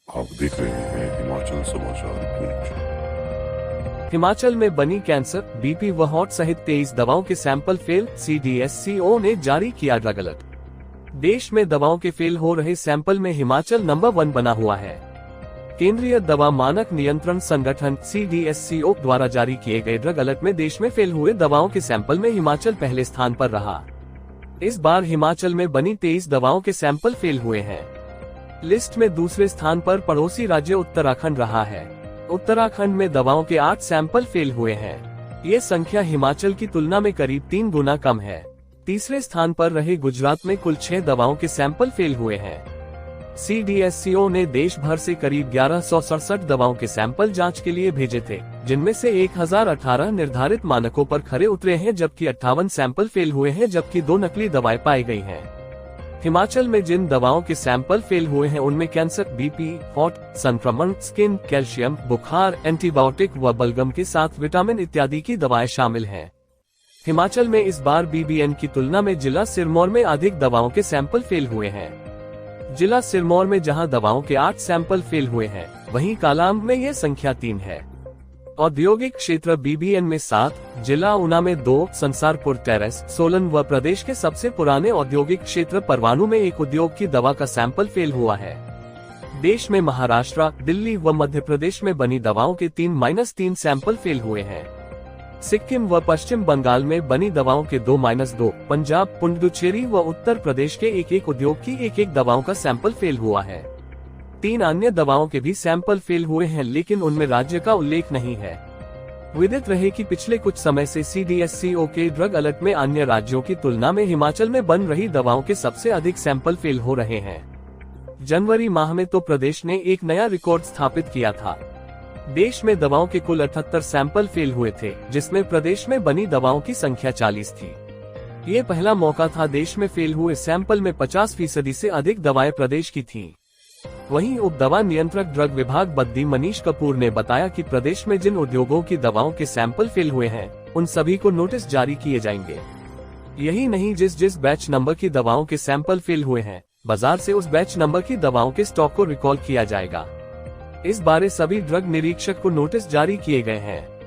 आप देख रहे हैं हिमाचल समाचार पेज। हिमाचल में बनी कैंसर, बीपी व हार्ट सहित 23 दवाओं के सैंपल फेल, CDSCO ने जारी किया ड्रग अलर्ट। देश में दवाओं के फेल हो रहे सैंपल में हिमाचल नंबर 1 बना हुआ है। केंद्रीय दवा मानक नियंत्रण संगठन CDSCO द्वारा जारी किए गए ड्रग अलर्ट में देश में फेल हुए दवाओं के सैंपल में हिमाचल पहले स्थान पर रहा। इस बार हिमाचल में बनी 23 दवाओं के सैंपल फेल हुए हैं। लिस्ट में दूसरे स्थान पर पड़ोसी राज्य उत्तराखंड रहा है। उत्तराखंड में दवाओं के 8 सैंपल फेल हुए हैं। ये संख्या हिमाचल की तुलना में करीब 3 गुना कम है। तीसरे स्थान पर रहे गुजरात में कुल 6 दवाओं के सैंपल फेल हुए हैं। CDSCO ने देश भर से करीब 1167 दवाओं के सैंपल जांच के लिए भेजे थे, जिनमें से 1018 निर्धारित मानकों पर खरे उतरे हैं, जबकि 58 सैंपल फेल हुए हैं, जबकि 2 नकली दवाएं पाई गई हैं। हिमाचल में जिन दवाओं के सैंपल फेल हुए हैं उनमें कैंसर, बीपी, हार्ट, संक्रमण, स्किन, कैल्शियम, बुखार, एंटीबायोटिक व बलगम के साथ विटामिन इत्यादि की दवाएं शामिल हैं। हिमाचल में इस बार BBN की तुलना में जिला सिरमौर में अधिक दवाओं के सैंपल फेल हुए हैं। जिला सिरमौर में जहां दवाओं के 8 सैंपल फेल हुए हैं, वहीं कालाअंब में यह संख्या 3 है। औद्योगिक क्षेत्र BBN में 7, जिला ऊना में 2, संसारपुर टेरेस, सोलन व प्रदेश के सबसे पुराने औद्योगिक क्षेत्र परवाणु में एक उद्योग की दवा का सैंपल फेल हुआ है। देश में महाराष्ट्र, दिल्ली व मध्य प्रदेश में बनी दवाओं के 3-3 सैंपल फेल हुए हैं। सिक्किम व पश्चिम बंगाल में बनी दवाओं के 2-2, पंजाब, पुडुचेरी व उत्तर प्रदेश के एक उद्योग की एक दवाओं का सैंपल फेल हुआ है। 3 अन्य दवाओं के भी सैंपल फेल हुए हैं, लेकिन उनमें राज्य का उल्लेख नहीं है। विदित रहे कि पिछले कुछ समय से CDSCO के ड्रग अलर्ट में अन्य राज्यों की तुलना में हिमाचल में बन रही दवाओं के सबसे अधिक सैंपल फेल हो रहे हैं। जनवरी माह में तो प्रदेश ने एक नया रिकॉर्ड स्थापित किया था। देश में दवाओं के कुल 78 सैंपल फेल हुए थे, जिसमें प्रदेश में बनी दवाओं की संख्या 40 थी। ये पहला मौका था देश में फेल हुए सैंपल में 50% से अधिक दवाएं प्रदेश की थीं। वहीं उप दवा नियंत्रक ड्रग विभाग बद्दी मनीष कपूर ने बताया कि प्रदेश में जिन उद्योगों की दवाओं के सैंपल फेल हुए हैं, उन सभी को नोटिस जारी किए जाएंगे। यही नहीं, जिस बैच नंबर की दवाओं के सैंपल फेल हुए हैं, बाजार से उस बैच नंबर की दवाओं के स्टॉक को रिकॉल किया जाएगा। इस बारे सभी ड्रग निरीक्षक को नोटिस जारी किए गए हैं।